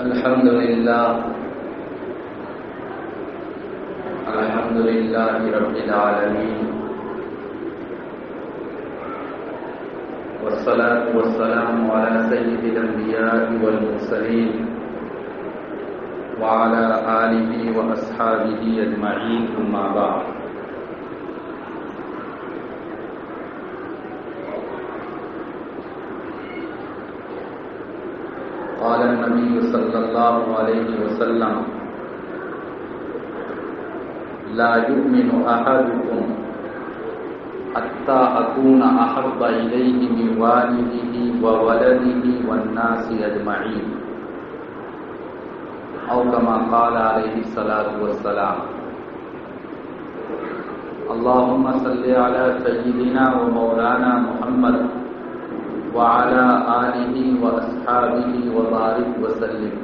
الحمد لله رب العالمين، والصلاة والسلام على سيد الأنبياء والمرسلين وعلى آله وأصحابه أجمعين، أما بعد. قال النبي صلى الله عليه وسلم: لا يؤمن أحدكم حتى أكون أحب إليه من والده وولده والناس أجمعين، أو كما قال عليه الصلاة والسلام. اللهم صل على سيدنا ومولانا محمد وعلى آلہ وأصحابہ وبارک وسلم.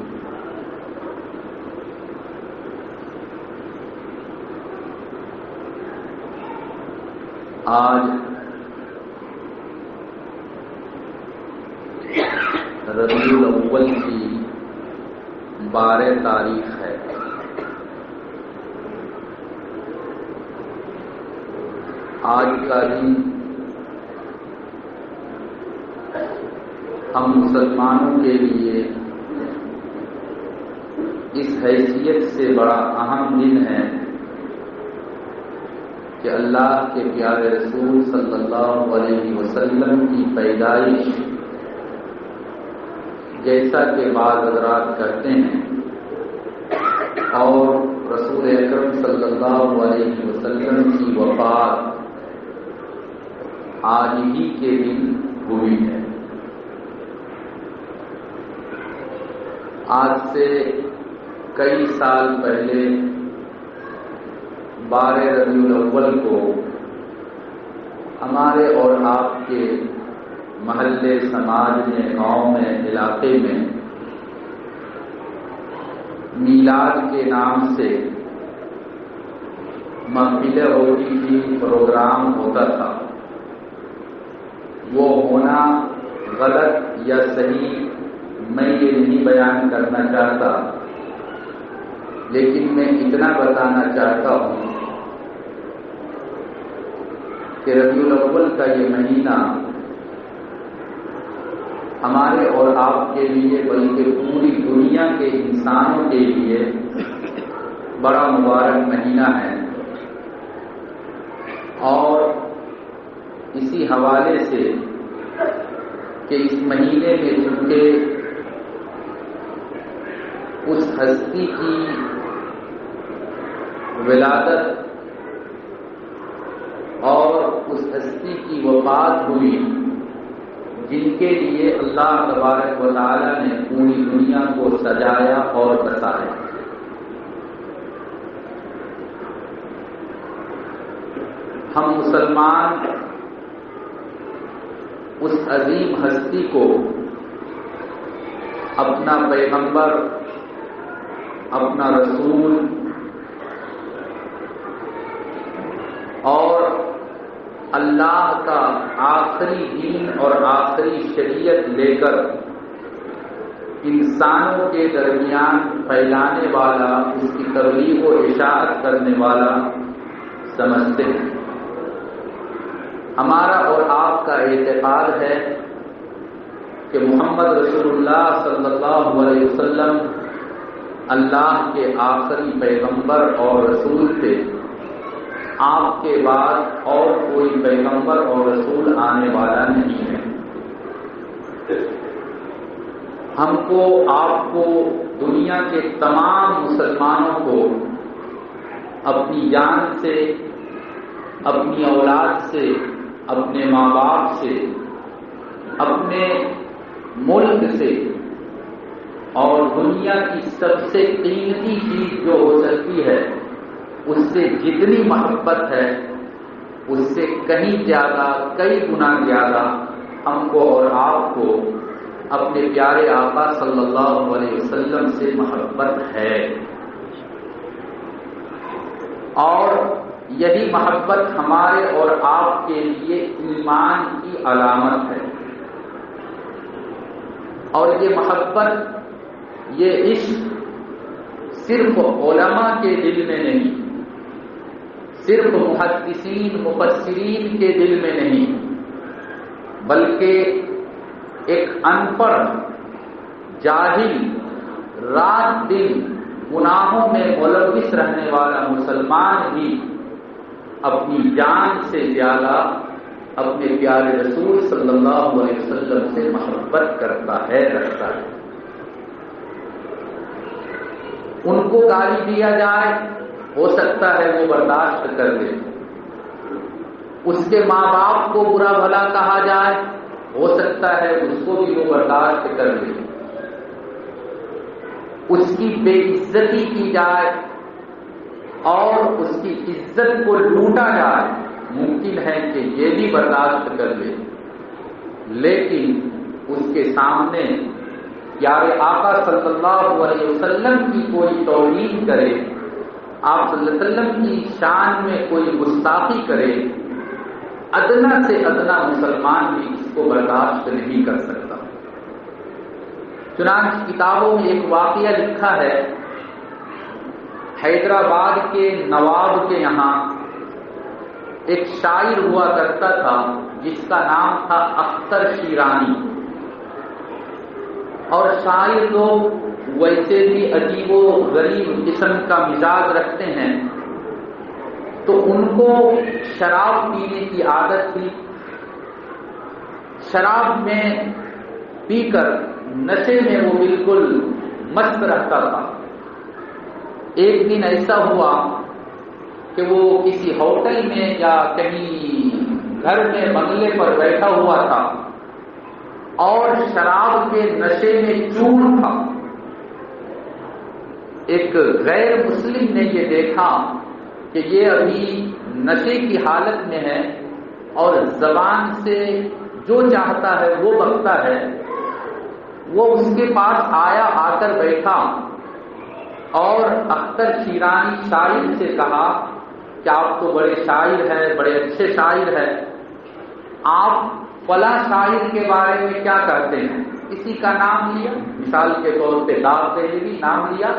آج ربیع الاول کی 12 تاریخ ہے. آج کا دن ہم مسلمانوں کے لیے اس حیثیت سے بڑا اہم دن ہے کہ اللہ کے پیارے رسول صلی اللہ علیہ وسلم کی پیدائش، جیسا کہ بعض حضرات کہتے ہیں، اور رسول اکرم صلی اللہ علیہ وسلم کی وفات آج ہی کے دن ہوئی ہے. آج سے کئی سال پہلے 12 ربیع الاول کو ہمارے اور آپ کے محلے، سماج میں، گاؤں میں، علاقے میں میلاد کے نام سے محفلیں ہوتی تھی، پروگرام ہوتا تھا. وہ ہونا غلط یا صحیح میں یہ نہیں بیان کرنا چاہتا، لیکن میں اتنا بتانا چاہتا ہوں کہ ربیع الاول کا یہ مہینہ ہمارے اور آپ کے لیے بلکہ پوری دنیا کے انسانوں کے لیے بڑا مبارک مہینہ ہے. اور اسی حوالے سے کہ اس مہینے میں چونکہ اس ہستی کی ولادت اور اس ہستی کی وفات ہوئی جن کے لیے اللہ تبارک و تعالی نے پوری دنیا کو سجایا اور بسایا. ہم مسلمان اس عظیم ہستی کو اپنا پیغمبر، اپنا رسول اور اللہ کا آخری دین اور آخری شریعت لے کر انسانوں کے درمیان پھیلانے والا، اس کی تبلیغ و اشاعت کرنے والا سمجھتے ہیں. ہمارا اور آپ کا اعتقاد ہے کہ محمد رسول اللہ صلی اللہ علیہ وسلم اللہ کے آخری پیغمبر اور رسول تھے. آپ کے بعد اور کوئی پیغمبر اور رسول آنے والا نہیں ہے. ہم کو، آپ کو، دنیا کے تمام مسلمانوں کو اپنی جان سے، اپنی اولاد سے، اپنے ماں باپ سے، اپنے ملک سے اور دنیا کی سب سے قیمتی چیز جو ہو سکتی ہے اس سے جتنی محبت ہے اس سے کہیں زیادہ، کئی گنا زیادہ ہم کو اور آپ کو اپنے پیارے آقا صلی اللہ علیہ وسلم سے محبت ہے. اور یہی محبت ہمارے اور آپ کے لیے ایمان کی علامت ہے. اور یہ محبت یہ عشق صرف علماء کے دل میں نہیں، صرف محدثین مفسرین کے دل میں نہیں، بلکہ ایک ان پڑھ جاہل رات دن گناہوں میں ملوث رہنے والا مسلمان بھی اپنی جان سے زیادہ اپنے پیارے رسول صلی اللہ علیہ وسلم سے محبت کرتا ہے، رکھتا ہے۔ ان کو گالی دیا جائے ہو سکتا ہے وہ برداشت کر لے، اس کے ماں باپ کو برا بھلا کہا جائے ہو سکتا ہے اس کو بھی وہ برداشت کر لے، اس کی بے عزتی کی جائے اور اس کی عزت کو لوٹا جائے ممکن ہے کہ یہ بھی برداشت کر لے، لیکن اس کے سامنے پیارے آقا صلی اللہ علیہ وسلم کی کوئی توہین کرے، آپ صلی اللہ علیہ وسلم کی شان میں کوئی گستاخی کرے، ادنا سے ادنا مسلمان بھی اس کو برداشت نہیں کر سکتا۔ چنانچہ کتابوں میں ایک واقعہ لکھا ہے، حیدرآباد کے نواب کے یہاں ایک شاعر ہوا کرتا تھا جس کا نام تھا اختر شیرانی، اور شاعر لوگ ویسے بھی عجیب و غریب قسم کا مزاج رکھتے ہیں، تو ان کو شراب پینے کی عادت تھی، شراب میں پی کر نشے میں وہ بالکل مست رہتا تھا۔ ایک دن ایسا ہوا کہ وہ کسی ہوٹل میں یا کہیں گھر میں بنگلے پر بیٹھا ہوا تھا اور شراب کے نشے میں چور تھا۔ ایک غیر مسلم نے یہ دیکھا کہ یہ ابھی نشے کی حالت میں ہے اور زبان سے جو چاہتا ہے وہ بکتا ہے، وہ اس کے پاس آیا، آ کر بیٹھا اور اختر شیرانی شاعر سے کہا کہ آپ تو بڑے شاعر ہیں، بڑے اچھے شاعر ہیں، آپ فلاں شاعر کے بارے میں کیا کہتے ہیں؟ کسی کا نام لیا، مثال کے طور پہ داد دہلوی نام لیا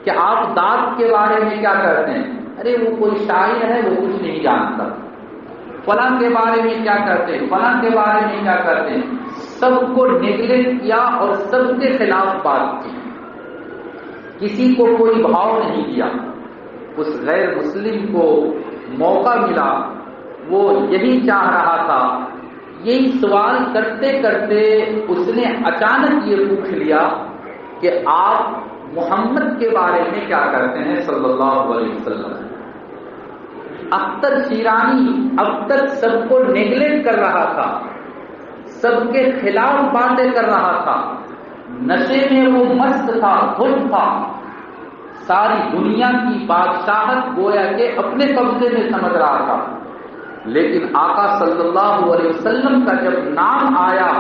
کہ آپ داد کے بارے میں کیا کہتے ہیں؟ ارے وہ کوئی شاعر ہے، وہ کچھ نہیں جانتا۔ فلاں کے بارے میں کیا کرتے ہیں؟ فلاں کے بارے میں کیا کرتے ہیں؟ سب کو نیگلیکٹ کیا اور سب کے خلاف بات کی، کسی کو کوئی بھاؤ نہیں دیا۔ اس غیر مسلم کو موقع ملا، وہ یہی چاہ رہا تھا، یہی سوال کرتے کرتے اس نے اچانک یہ پوچھ لیا کہ آپ محمد کے بارے میں کیا کرتے ہیں صلی اللہ علیہ وسلم۔ اختر شیرانی اب تک سب کو نیگلیکٹ کر رہا تھا، سب کے خلاف باتیں کر رہا تھا، نشے میں وہ مست تھا، خود تھا، ساری دنیا کی بادشاہت گویا کہ اپنے قبضے میں سمجھ رہا تھا، لیکن آقا صلی اللہ علیہ وسلم کا جب نام آیا،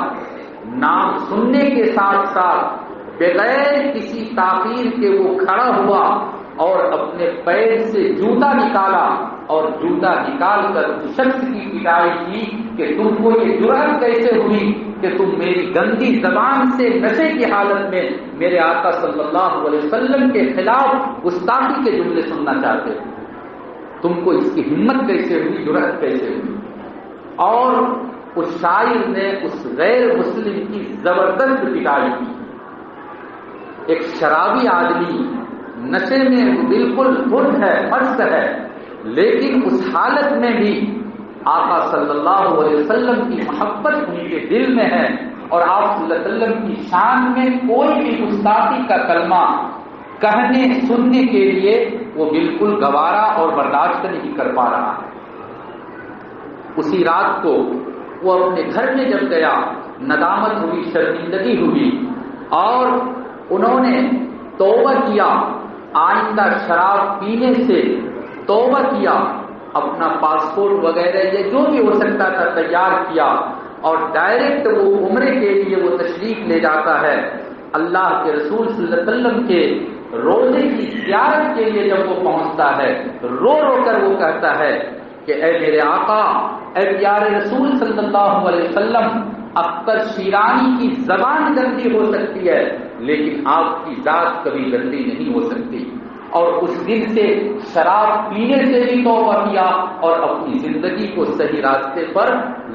نام سننے کے ساتھ ساتھ بغیر کسی تاخیر کے وہ کھڑا ہوا اور اپنے پیر سے جوتا نکالا اور جوتا نکال کر اس شخص کی پٹائی کی کہ تم کو یہ جرأت کیسے ہوئی کہ تم میری گندی زبان سے نشے کی حالت میں میرے آقا صلی اللہ علیہ وسلم کے خلاف گستاخی کے جملے سننا چاہتے ہو؟ تم کو اس کی ہمت کیسے ہوئی، جرأت کیسے ہوئی؟ اور اس شاعر نے اس غیر مسلم کی زبردست پٹائی کی۔ ایک شرابی آدمی نشے میں بالکل خود ہے، مست ہے، لیکن اس حالت میں بھی آقا صلی اللہ علیہ وسلم کی محبت ان کے دل میں ہے، اور آپ صلی اللہ علیہ وسلم کی شان میں کوئی بھی گستاخی کا کلمہ کہنے سننے کے لیے وہ بالکل گوارا اور برداشت نہیں کر پا رہا ہے۔ اسی رات کو وہ اپنے گھر میں جب گیا، ندامت ہوئی، شرمندگی ہوئی، اور انہوں نے توبہ کیا، آئندہ شراب پینے سے توبہ کیا، اپنا پاسپورٹ وغیرہ یہ جو بھی ہو سکتا تھا تیار کیا، اور ڈائریکٹ وہ عمرے کے لیے وہ تشریف لے جاتا ہے۔ اللہ کے رسول صلی اللہ علیہ وسلم کے روزے کی زیارت کے لیے جب وہ پہنچتا ہے، رو رو کر وہ کہتا ہے کہ اے میرے آقا، اے پیارے رسول صلی اللہ علیہ وسلم، اختر شیرانی کی زبان گندی ہو سکتی ہے لیکن آپ کی ذات کبھی گندی نہیں ہو سکتی. اور اس دن سے شراب پینے سے بھی توبہ کیا اور اپنی زندگی کو صحیح راستے پر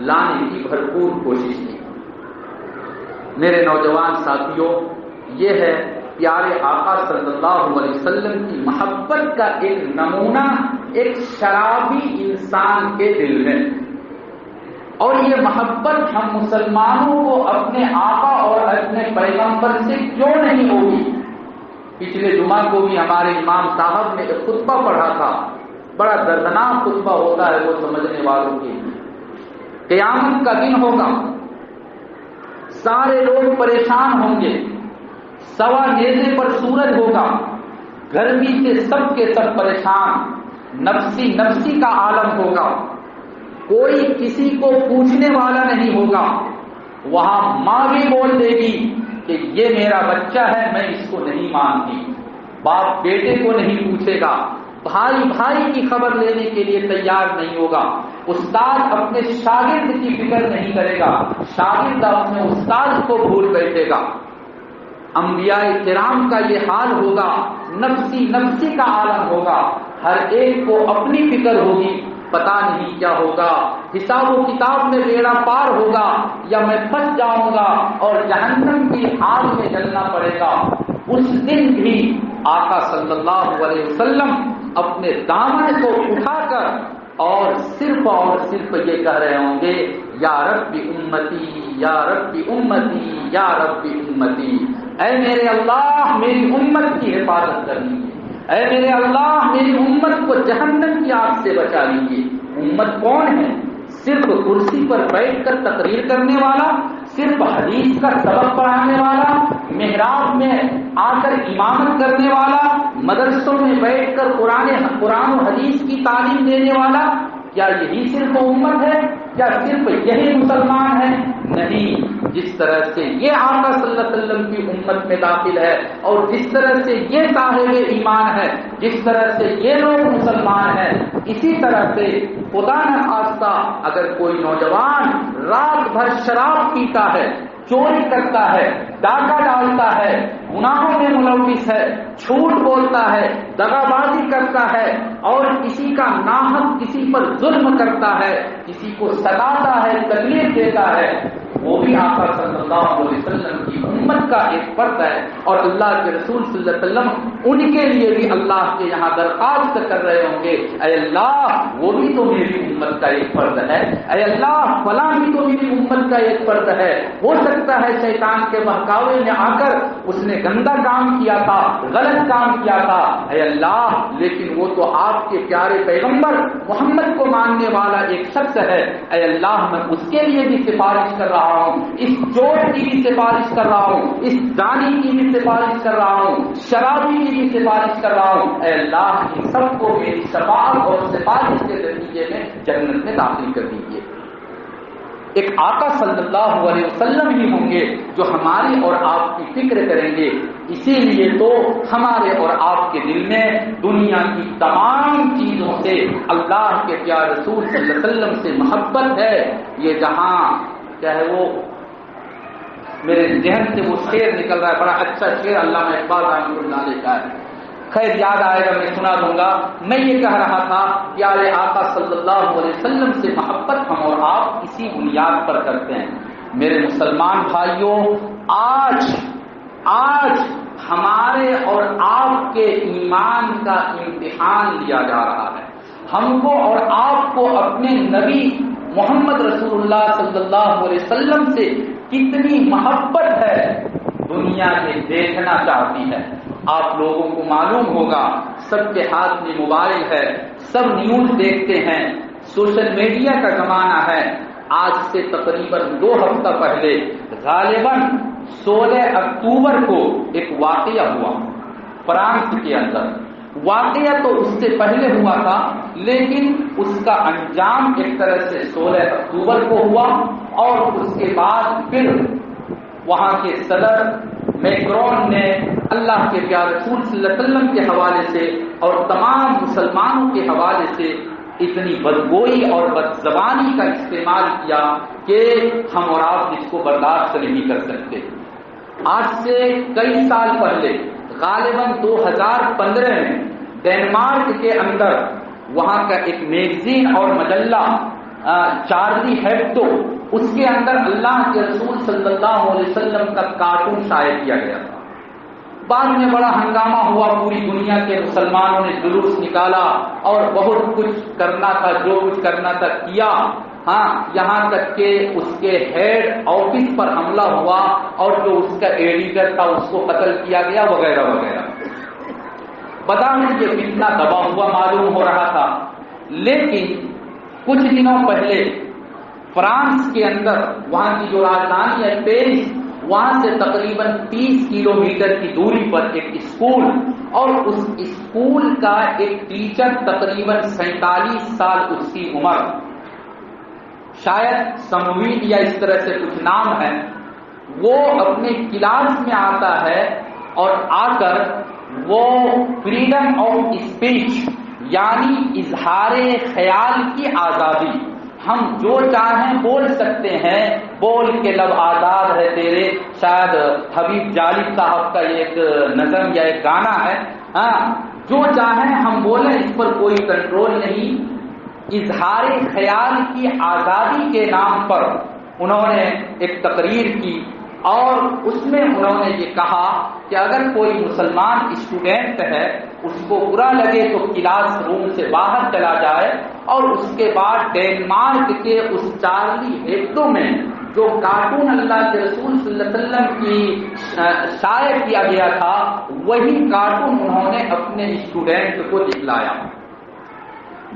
لانے کی بھرپور کوشش کی. میرے نوجوان ساتھیوں، یہ ہے پیارے آقا صلی اللہ علیہ وسلم کی محبت کا ایک نمونہ ایک شرابی انسان کے دل میں. اور یہ محبت ہم مسلمانوں کو اپنے آقا اور اپنے پیغمبر سے کیوں نہیں ہوگی؟ پچھلے جمعہ کو بھی ہمارے امام صاحب نے ایک خطبہ پڑھا تھا، بڑا دردناک خطبہ ہوتا ہے وہ سمجھنے والوں کے لیے. قیامت کا دن ہوگا، سارے لوگ پریشان ہوں گے، سوا نیزے پر سورج ہوگا، گرمی سے سب کے سب پریشان، نفسی نفسی کا عالم ہوگا، کوئی کسی کو پوچھنے والا نہیں ہوگا. وہاں ماں بھی بول دے گی کہ یہ میرا بچہ ہے، میں اس کو نہیں مانتی. باپ بیٹے کو نہیں پوچھے گا، بھائی بھائی کی خبر لینے کے لیے تیار نہیں ہوگا، استاد اپنے شاگرد کی فکر نہیں کرے گا، شاگرد اپنے استاد کو بھول بیٹھے گا. انبیاء کرام کا یہ حال ہوگا، نفسی نفسی کا عالم ہوگا، ہر ایک کو اپنی فکر ہوگی، پتا نہیں کیا ہوگا، حساب و کتاب میں بیڑا پار ہوگا یا میں پھنس جاؤں گا اور جہنم کی آگ میں جلنا پڑے گا. اس دن بھی آقا صلی اللہ علیہ وسلم اپنے دامن کو اٹھا کر اور صرف یہ کہہ رہے ہوں گے، یا رب امتی یا رب امتی یا رب امتی. اے میرے اللہ میری امت کی حفاظت کر لیجیے، اے میرے اللہ میری امت کو جہنم کی آگ سے بچا لیجیے. امت کون ہے؟ صرف کرسی پر بیٹھ کر تقریر کرنے والا، صرف حدیث کا سبق پڑھانے والا، محراب میں آ کر امامت کرنے والا، مدرسوں میں بیٹھ کر قرآن و حدیث کی تعلیم دینے والا. کیا یہی صرف امت ہے؟ کیا صرف یہی مسلمان ہے؟ نہیں. جس طرح سے یہ آقا صلی اللہ علیہ وسلم کی امت میں داخل ہے اور جس طرح سے یہ صاحب ایمان ہے، جس طرح سے یہ لوگ مسلمان ہیں، اسی طرح سے خدا نہ خواستہ اگر کوئی نوجوان رات بھر شراب پیتا ہے، چوری کرتا ہے، ڈاکہ ڈالتا ہے، گناہوں میں ملوث ہے، جھوٹ بولتا ہے، دغا بازی کرتا ہے اور کسی کا ناحق کسی پر ظلم کرتا ہے، کسی کو ستاتا ہے، تکلیف دیتا ہے، وہ بھی آقا صلی اللہ علیہ وسلم کی امت کا ایک فرد ہے. اور اللہ کے رسول صلی اللہ علیہ وسلم ان کے لیے بھی اللہ کے یہاں درخواست کر رہے ہوں گے، اے اللہ وہ بھی تو میری امت کا ایک فرد ہے، اے اللہ فلاں بھی تو میری امت کا ایک فرد ہے. ہو سکتا ہے شیطان کے بہکاوے میں آ کر اس نے گندا کام کیا تھا، غلط کام کیا تھا، اے اللہ لیکن وہ تو آپ کے پیارے پیغمبر محمد کو ماننے والا ایک شخص ہے، اے اللہ میں اس کے لیے بھی سفارش کر رہا ہوں، اس چور کی بھی سفارش کر رہا ہوں، اس زانی کی بھی سفارش کر رہا ہوں، شرابی کی بھی سفارش کر رہا ہوں. اے اللہ ان سب کو میری شفاعت اور سفارش کے نتیجے میں جنت میں داخل کر دیجیے. ایک آقا صلی اللہ علیہ وسلم ہی ہوں گے جو ہماری اور آپ کی فکر کریں گے. اسی لیے تو ہمارے اور آپ کے دل میں دنیا کی تمام چیزوں سے اللہ کے پیارے رسول صلی اللہ علیہ وسلم سے محبت ہے. یہ جہاں چاہے وہ میرے ذہن سے وہ شعر نکل رہا ہے، بڑا اچھا شعر علامہ اقبال رحمۃ اللہ علیہ کا ہے، خیر یاد آئے گا میں سنا دوں گا. میں یہ کہہ رہا تھا پیارے آقا صلی اللہ علیہ وسلم سے محبت ہم اور آپ اسی بنیاد پر کرتے ہیں. میرے مسلمان بھائیوں، آج ہمارے اور آپ کے ایمان کا امتحان لیا جا رہا ہے. ہم کو اور آپ کو اپنے نبی محمد رسول اللہ صلی اللہ علیہ وسلم سے کتنی محبت ہے دنیا کے دیکھنا چاہتی ہے. آپ لوگوں کو معلوم ہوگا سب کے ہاتھ میں موبائل ہے، سب نیوز دیکھتے ہیں، سوشل میڈیا کا زمانہ ہے. آج سے تقریباً 2 ہفتہ پہلے غالباً 16 اکتوبر کو ایک واقعہ ہوا فرانس کے اندر. واقعہ تو اس سے پہلے ہوا تھا لیکن اس کا انجام ایک طرح سے 16 اکتوبر کو ہوا اور اس کے بعد پھر وہاں کے صدر میکرون نے اللہ کے پیارے رسول صلی اللہ علیہ وسلم کے حوالے سے اور تمام مسلمانوں کے حوالے سے اتنی بدگوئی اور بدزبانی کا استعمال کیا کہ ہم اور آپ اس کو برداشت نہیں کر سکتے. آج سے کئی سال پہلے غالباً 2015 میں ڈنمارک کے اندر وہاں کا ایک میگزین اور مجلہ چارلی ہیبڈو، اس کے اندر اللہ کے رسول صلی اللہ علیہ وسلم کا کارٹون شائع کیا گیا تھا۔ بعد میں بڑا ہنگامہ ہوا، پوری دنیا کے مسلمانوں نے جلوس نکالا اور بہت کچھ کرنا تھا، جو کچھ کرنا تھا کیا، یہاں تک کہ اس کے ہیڈ آفس پر حملہ ہوا اور جو اس کا ایڈیٹر تھا اس کو قتل کیا گیا وغیرہ وغیرہ۔ بظاہر یہ فتنہ دبا ہوا معلوم ہو رہا تھا، لیکن کچھ دنوں پہلے فرانس کے اندر وہاں کی جو راجدھانی ہے پیرس، وہاں سے تقریباً 30 کلومیٹر کی دوری پر ایک اسکول، اور اس اسکول کا ایک ٹیچر تقریباً 47 سال اس کی عمر، شاید سمویل یا اس طرح سے کچھ نام ہے، وہ اپنے کلاس میں آتا ہے اور آ کر وہ فریڈم آف اسپیچ یعنی اظہار خیال کی آزادی، ہم جو چاہیں بول سکتے ہیں، بول کے لب آزاد ہے تیرے، شاید حبیب جالب صاحب کا یہ ایک نظم یا ایک گانا ہے، جو چاہیں ہم بولیں، اس پر کوئی کنٹرول نہیں۔ اظہار خیال کی آزادی کے نام پر انہوں نے ایک تقریر کی اور اس میں انہوں نے یہ کہا کہ اگر کوئی مسلمان اسٹوڈنٹ ہے اس کو برا لگے تو کلاس روم سے باہر چلا جائے، اور اس کے بعد ڈنمارک کے اس چارلی ہیبڈو میں جو کارٹون اللہ کے رسول صلی اللہ علیہ وسلم کی شائع کیا گیا تھا، وہی کارٹون انہوں نے اپنے اسٹوڈنٹ کو دکھلایا۔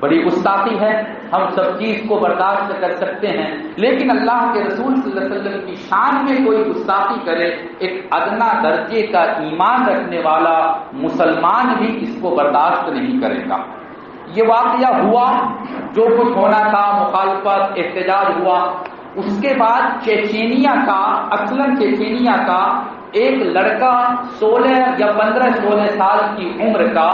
بڑی گستاخی ہے، ہم سب چیز کو برداشت کر سکتے ہیں، لیکن اللہ کے رسول صلی اللہ علیہ وسلم کی شان میں کوئی گستاخی کرے، ایک ادنا درجے کا ایمان رکھنے والا مسلمان بھی اس کو برداشت نہیں کرے گا۔ یہ واقعہ ہوا، جو کچھ ہونا تھا، مخالفت، احتجاج ہوا۔ اس کے بعد چیچینیا کا، اصلاً چیچینیا کا ایک لڑکا 16 یا 15-16 سال کی عمر کا،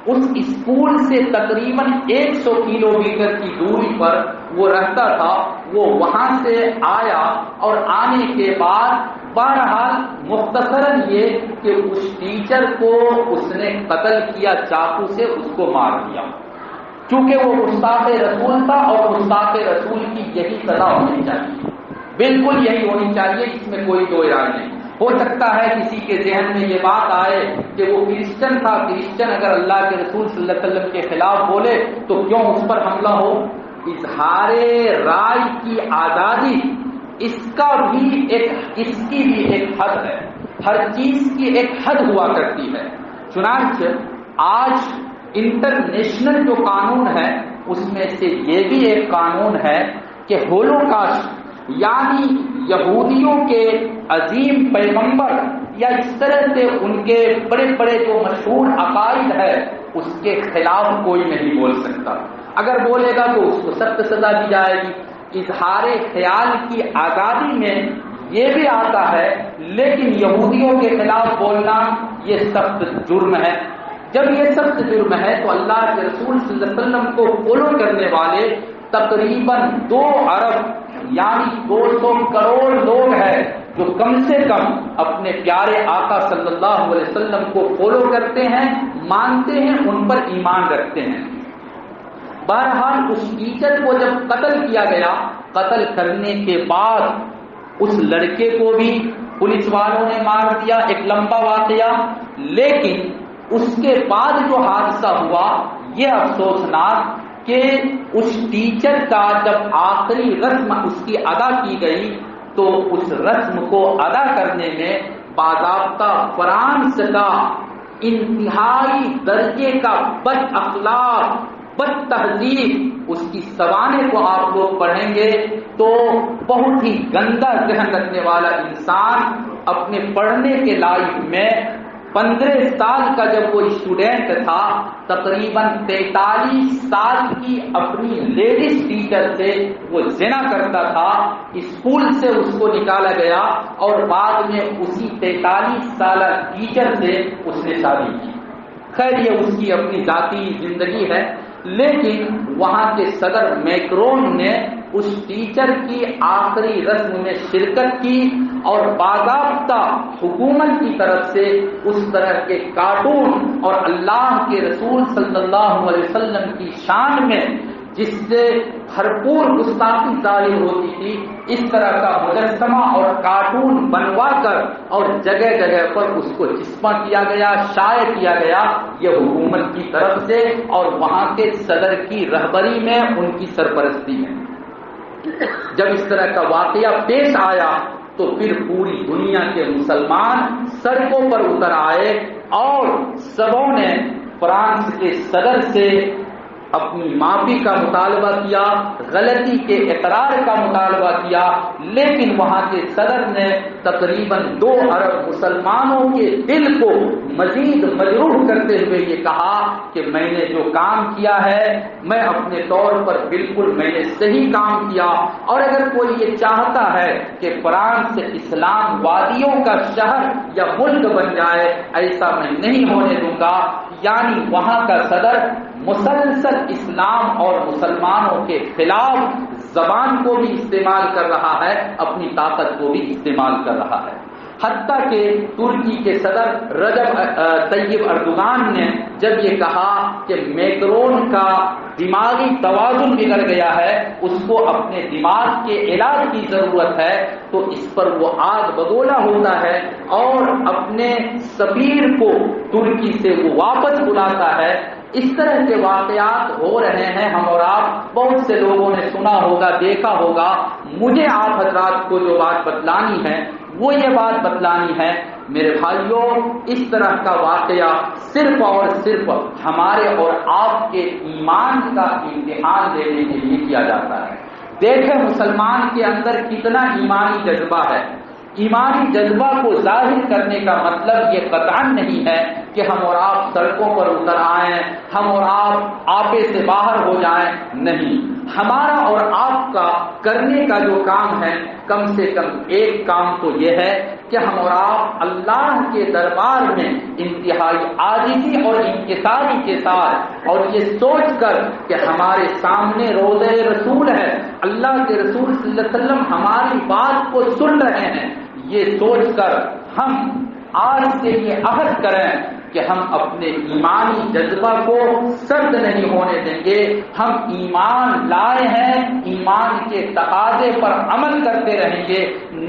اس اسکول سے تقریباً 100 کلومیٹر کی دوری پر وہ رہتا تھا، وہ وہاں سے آیا اور آنے کے بعد بہرحال مختصراً یہ کہ اس ٹیچر کو اس نے قتل کیا، چاقو سے اس کو مار دیا، چونکہ وہ گستاخ رسول تھا اور گستاخ رسول کی یہی سزا ہونی چاہیے، بالکل یہی ہونی چاہیے، اس میں کوئی دو رائے نہیں۔ ہو سکتا ہے کسی کے ذہن میں یہ بات آئے کہ وہ کرسچن تھا، کرسچن اگر اللہ کے رسول صلی اللہ علیہ وسلم کے خلاف بولے تو کیوں اس پر حملہ ہو؟ اظہار رائے کی آزادی، اس کی بھی ایک حد ہے، ہر چیز کی ایک حد ہوا کرتی ہے۔ چنانچہ آج انٹرنیشنل جو قانون ہے اس میں سے یہ بھی ایک قانون ہے کہ ہولوکاسٹ یعنی یہودیوں کے عظیم پیغمبر یا اس طرح سے ان کے بڑے بڑے جو مشہور عقائد ہے اس کے خلاف کوئی نہیں بول سکتا، اگر بولے گا تو اس کو سخت سزا دی جائے گی۔ اظہار خیال کی آزادی میں یہ بھی آتا ہے، لیکن یہودیوں کے خلاف بولنا یہ سخت جرم ہے۔ جب یہ سخت جرم ہے تو اللہ کے رسول صلی اللہ علیہ وسلم کو فالو کرنے والے تقریباً 2 ارب یعنی 200 کروڑ لوگ ہیں جو کم سے کم اپنے پیارے آقا صلی اللہ علیہ وسلم کو فالو کرتے ہیں، مانتے ہیں، ان پر ایمان رکھتے ہیں۔ بہرحال اس ٹیچر کو جب قتل کیا گیا، قتل کرنے کے بعد اس لڑکے کو بھی پولیس والوں نے مار دیا، ایک لمبا واقعہ، لیکن اس کے بعد جو حادثہ ہوا یہ افسوسناک کہ اس ٹیچر کا جب آخری رسم اس کی ادا کی گئی تو اس رسم کو ادا کرنے میں باضابطہ فرانس کا انتہائی درجے کا بد اخلاق، بد تہذیب، اس کی سوانح کو آپ لوگ پڑھیں گے تو بہت ہی گندا ذہن رکھنے والا انسان اپنے پڑھنے کے لائف میں 15 سال کا جب وہ اسٹوڈنٹ تھا، تقریباً 43 سال کی اپنی لیڈیز ٹیچر سے وہ زنا کرتا تھا، اسکول سے اس کو نکالا گیا اور بعد میں اسی 43 سالہ ٹیچر سے اس نے شادی کی۔ خیر یہ اس کی اپنی ذاتی زندگی ہے، لیکن وہاں کے صدر میکرون نے اس ٹیچر کی آخری رسم میں شرکت کی اور باضابطہ حکومت کی طرف سے اس طرح کے کارٹون اور اللہ کے رسول صلی اللہ علیہ وسلم کی شان میں جس سے بھرپور گستاخی ظاہر ہوتی تھی، اس طرح کا مجسمہ اور کارٹون بنوا کر اور جگہ جگہ پر اس کو چسپاں کیا گیا، شائع کیا گیا، یہ حکومت کی طرف سے اور وہاں کے صدر کی رہبری میں، ان کی سرپرستی میں۔ جب اس طرح کا واقعہ پیش آیا تو پھر پوری دنیا کے مسلمان سڑکوں پر اتر آئے اور سبوں نے فرانس کے صدر سے اپنی معافی کا مطالبہ کیا، غلطی کے اقرار کا مطالبہ کیا، لیکن وہاں کے صدر نے تقریباً 2 ارب مسلمانوں کے دل کو مزید مجروح کرتے ہوئے یہ کہا کہ میں نے جو کام کیا ہے میں اپنے طور پر بالکل میں نے صحیح کام کیا، اور اگر کوئی یہ چاہتا ہے کہ فرانس اسلام وادیوں کا شہر یا ملک بن جائے، ایسا میں نہیں ہونے دوں گا۔ یعنی وہاں کا صدر مسلسل اسلام اور مسلمانوں کے خلاف زبان کو بھی استعمال کر رہا ہے، اپنی طاقت کو بھی استعمال کر رہا ہے۔ حتیٰ کہ ترکی کے صدر رجب طیب اردوغان نے جب یہ کہا کہ میکرون کا دماغی توازن بگڑ گیا ہے، اس کو اپنے دماغ کے علاج کی ضرورت ہے، تو اس پر وہ آگ بگولا ہوتا ہے اور اپنے سفیر کو ترکی سے وہ واپس بلاتا ہے۔ اس طرح کے واقعات ہو رہے ہیں، ہم اور آپ بہت سے لوگوں نے سنا ہوگا، دیکھا ہوگا۔ مجھے آپ حضرات کو جو بات بتلانی ہے وہ یہ بات بتلانی ہے میرے بھائیوں، اس طرح کا واقعہ صرف اور صرف ہمارے اور آپ کے ایمان کا امتحان لینے کے لیے کیا جاتا ہے۔ دیکھیں مسلمان کے اندر کتنا ایمانی جذبہ ہے۔ ایمانی جذبہ کو ظاہر کرنے کا مطلب یہ قطعاً نہیں ہے کہ ہم اور آپ سڑکوں پر اتر آئیں، ہم اور آپ آپے سے باہر ہو جائیں، نہیں۔ ہمارا اور آپ کا کرنے کا جو کام ہے، کم سے کم ایک کام تو یہ ہے کہ ہم اور آپ اللہ کے دربار میں انتہائی عاجزی اور انکساری کے ساتھ، اور یہ سوچ کر کہ ہمارے سامنے روضہ رسول ہے، اللہ کے رسول صلی اللہ علیہ وسلم ہماری بات کو سن رہے ہیں، یہ سوچ کر ہم آج سے یہ عہد کریں کہ ہم اپنے ایمانی جذبہ کو سرد نہیں ہونے دیں گے۔ ہم ایمان لائے ہیں، ایمان کے تقاضے پر عمل کرتے رہیں گے۔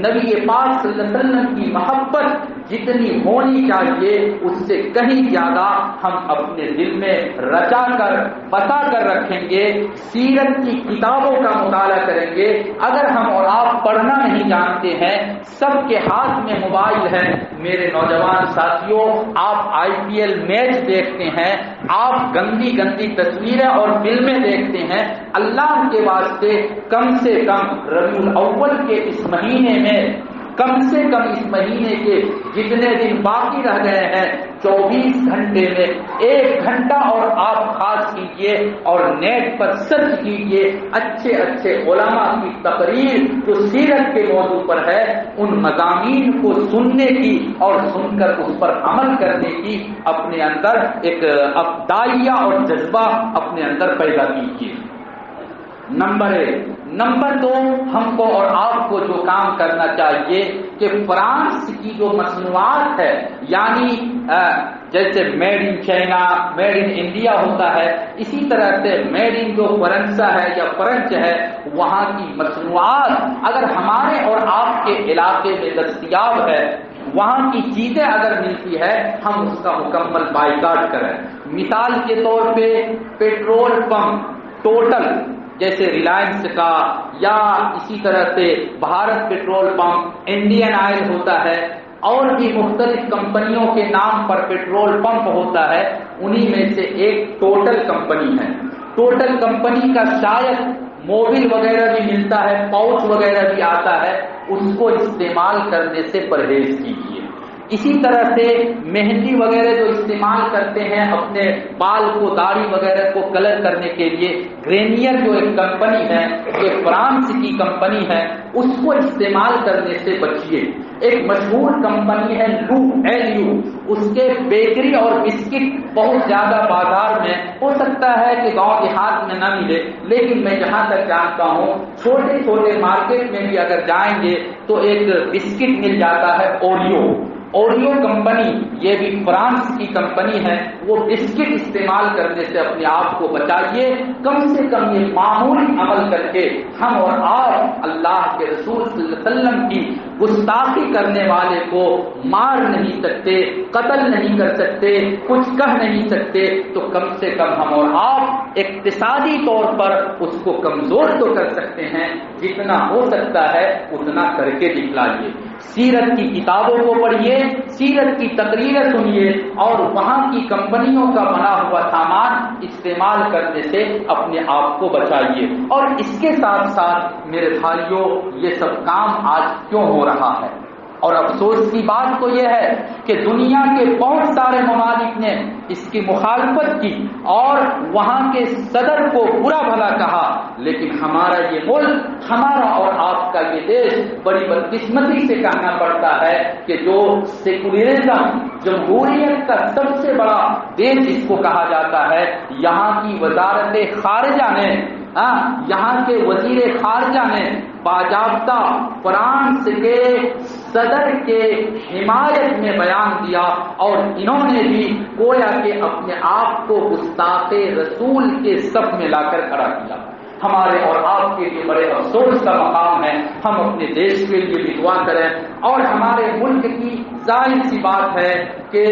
نبی پاک صلی اللہ علیہ وسلم کی محبت جتنی ہونی چاہیے اس سے کہیں زیادہ ہم اپنے دل میں رچا کر بتا کر رکھیں گے، سیرت کی کتابوں کا مطالعہ کریں گے۔ اگر ہم اور آپ پڑھنا نہیں جانتے ہیں، سب کے ہاتھ میں موبائل ہے، میرے نوجوان ساتھیوں، آپ IPL میچ دیکھتے ہیں، آپ گندی گندی تصویریں اور فلمیں دیکھتے ہیں، اللہ کے واسطے کم سے کم ربیع الاول کے اس مہینے میں، کم سے کم اس مہینے کے جتنے دن باقی رہ گئے ہیں، 24 گھنٹے میں 1 گھنٹہ اور آپ خاص کیجئے اور نیٹ پر سرچ کیجئے اچھے اچھے علماء کی تقریر جو سیرت کے موضوع پر ہے، ان مضامین کو سننے کی اور سن کر اس پر عمل کرنے کی اپنے اندر ایک داعیہ اور جذبہ اپنے اندر پیدا کیجئے۔ نمبر 1۔ نمبر 2، ہم کو اور آپ کو جو کام کرنا چاہیے کہ فرانس کی جو مصنوعات ہے، یعنی جیسے made in China, made in India ہوتا ہے، اسی طرح سے میڈ ان جو فرنسا ہے یا فرنچ ہے، وہاں کی مصنوعات اگر ہمارے اور آپ کے علاقے میں دستیاب ہے، وہاں کی چیزیں اگر ملتی ہے، ہم اس کا مکمل بائیکاٹ کریں۔ مثال کے طور پہ پیٹرول پمپ ٹوٹل جیسے ریلائنس کا، یا اسی طرح سے Bharat petrol pump, Indian oil ہوتا ہے، اور بھی مختلف کمپنیوں کے نام پر پیٹرول پمپ ہوتا ہے، انہی میں سے ایک ٹوٹل کمپنی ہے۔ ٹوٹل کمپنی کا شاید موبل وغیرہ بھی ملتا ہے، پاؤچ وغیرہ بھی آتا ہے، اس کو استعمال کرنے سے پرہیز کیجیے۔ اسی طرح سے مہندی وغیرہ جو استعمال کرتے ہیں اپنے بال کو، داڑھی وغیرہ کو کلر کرنے کے لیے، گرینیئر جو ایک کمپنی ہے، یہ فرانس کی کمپنی ہے، اس کو استعمال کرنے سے بچیے۔ ایک مشہور کمپنی ہے لو LU، اس کے بیکری اور بسکٹ بہت زیادہ بازار میں، ہو سکتا ہے کہ گاؤں دیہات میں نہ ملے، لیکن میں جہاں تک جانتا ہوں چھوٹے چھوٹے مارکیٹ میں بھی اگر جائیں گے تو ایک بسکٹ مل جاتا ہے اوریو کمپنی، یہ بھی فرانس کی کمپنی ہے۔ وہ بسکٹ استعمال کرنے سے اپنے آپ کو بچائیے، کم سے کم یہ معمولی عمل کر کے ہم اور آپ اللہ کے رسول صلی اللہ علیہ وسلم کی گستاخی کرنے والے کو مار نہیں سکتے، قتل نہیں کر سکتے، کچھ کہہ نہیں سکتے، تو کم سے کم ہم اور آپ اقتصادی طور پر اس کو کمزور تو کر سکتے ہیں، جتنا ہو سکتا ہے اتنا کر کے دکھلائیے۔ سیرت کی کتابوں کو پڑھیے، سیرت کی تقریریں سنیے، اور وہاں کی کمپنیوں کا بنا ہوا سامان استعمال کرنے سے اپنے آپ کو بچائیے۔ اور اس کے ساتھ ساتھ میرے بھائیوں، یہ سب کام آج کیوں ہو رہا ہے؟ اور افسوس کی بات تو یہ ہے کہ دنیا کے بہت سارے ممالک نے اس کی مخالفت کی اور وہاں کے صدر کو برا بھلا کہا، لیکن ہمارا یہ ملک، ہمارا اور آپ کا یہ دیش بڑی بدقسمتی سے کہنا پڑتا ہے کہ جو سیکولرزم، جمہوریت کا سب سے بڑا دیش جس کو کہا جاتا ہے، یہاں کی وزارت خارجہ نے، یہاں کے وزیر خارجہ نے باضابطہ فرانس کے صدر کے حمایت میں بیان دیا، اور انہوں نے بھی گویا کہ اپنے آپ کو گستاخ رسول کے صف میں لا کر کھڑا کیا۔ ہمارے اور آپ کے لیے بڑے افسوس کا مقام ہے، ہم اپنے دیش کے لیے بھی دعا کریں، اور ہمارے ملک کی ظاہر سی بات ہے کہ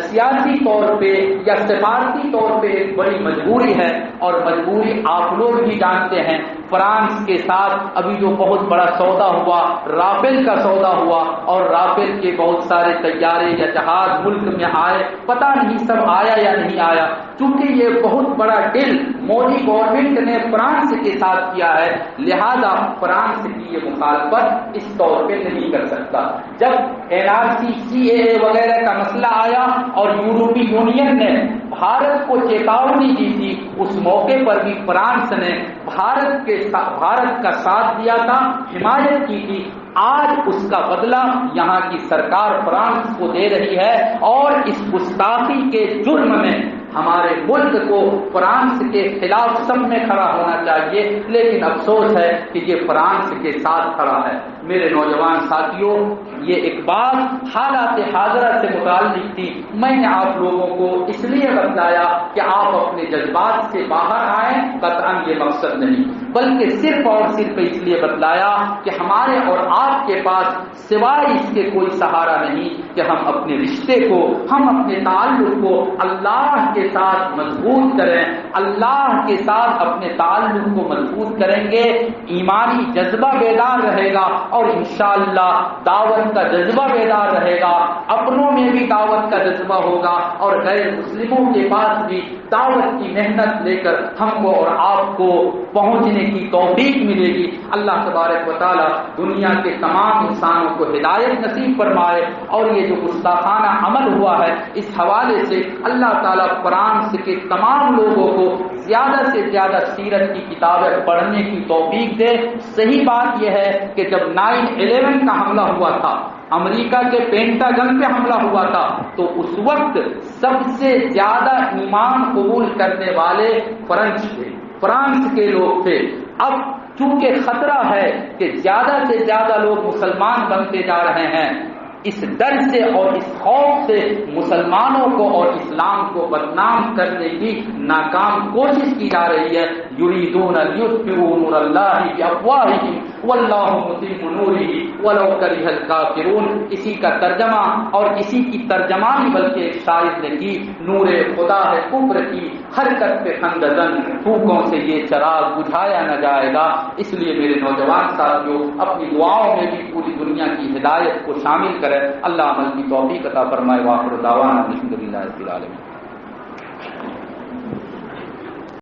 سیاسی طور پہ یا سفارتی طور پہ ایک بڑی مجبوری ہے، اور مجبوری آپ لوگ بھی جانتے ہیں۔ فرانس کے ساتھ ابھی جو بہت بڑا سودا ہوا، رافیل کا سودا ہوا، اور رافیل کے بہت سارے طیارے یا جہاز ملک میں آئے، پتہ نہیں سب آیا یا نہیں آیا، چونکہ یہ بہت بڑا ڈیل مودی گورنمنٹ نے فرانس کے ساتھ کیا ہے، لہذا فرانس کی یہ مخالفت اس طور پہ نہیں کر سکتا۔ جب NRC CAA وغیرہ کا مسئلہ آیا اور یورپی یونین نے بھارت کو چیتاونی دی تھی، اس موقع پر بھی فرانس نے بھارت کا ساتھ دیا تھا، حمایت کی تھی۔ آج اس کا بدلہ یہاں کی سرکار فرانس کو دے رہی ہے، اور اس گستاخی کے جرم میں ہمارے ملک کو فرانس کے خلاف سب میں کھڑا ہونا چاہیے، لیکن افسوس ہے کہ یہ فرانس کے ساتھ کھڑا ہے۔ میرے نوجوان ساتھیوں، یہ ایک بات حالات حاضرہ سے متعلق تھی، میں نے آپ لوگوں کو اس لیے بتلایا کہ آپ اپنے جذبات سے باہر آئیں، قطعاً یہ مقصد نہیں، بلکہ صرف اور صرف اس لیے بتلایا کہ ہمارے اور آپ کے پاس سوائے اس کے کوئی سہارا نہیں کہ ہم اپنے رشتے کو، ہم اپنے تعلق کو اللہ کے ساتھ مضبوط کریں، اللہ کے ساتھ اپنے تعلق کو مضبوط کریں گے، ایمانی جذبہ بیدار رہے گا، اور انشاءاللہ دعوت کا جذبہ بیدار رہے گا، اپنوں میں بھی دعوت کا جذبہ ہوگا، اور غیر مسلموں کے پاس بھی دعوت کی محنت لے کر ہم کو اور آپ کو پہنچنے کی توفیق ملے گی۔ اللہ تبارک و تعالی دنیا کے تمام انسانوں کو ہدایت نصیب فرمائے، اور یہ جو گستاخانہ عمل ہوا ہے، اس حوالے سے اللہ تعالیٰ فرانس کے تمام لوگوں کو زیادہ سے زیادہ سیرت کی کتابیں پڑھنے کی توفیق دے۔ صحیح بات یہ ہے کہ جب 9/11 کا حملہ ہوا تھا، امریکہ کے پینٹاگن پہ حملہ ہوا تھا، تو اس وقت سب سے زیادہ ایمان قبول کرنے والے فرانس کے لوگ تھے۔ اب چونکہ خطرہ ہے کہ زیادہ سے زیادہ لوگ مسلمان بنتے جا رہے ہیں، اس ڈر سے اور اس خوف سے مسلمانوں کو اور اسلام کو بدنام کرنے کی ناکام کوشش کی جا رہی ہے۔ یریدون لیطفئوا نور اللہ بافواہہم واللہ متم نورہ ولو کرہ الکافرون۔ اسی کا ترجمہ اور اسی کی ترجمانی بلکہ ایک شاعر نے کی، نور خدا ہے کفر کی حرکت پہ خندزن، پھوکوں سے یہ چراغ بجھایا نہ جائے گا۔ اس لیے میرے نوجوان ساتھیوں، اپنی دعاؤں میں بھی پوری دنیا کی ہدایت کو شامل کریں۔ اللہ عمل کی توفیق عطا فرمائے۔ وآخر دعوانا الحمدللہ رب العالمین۔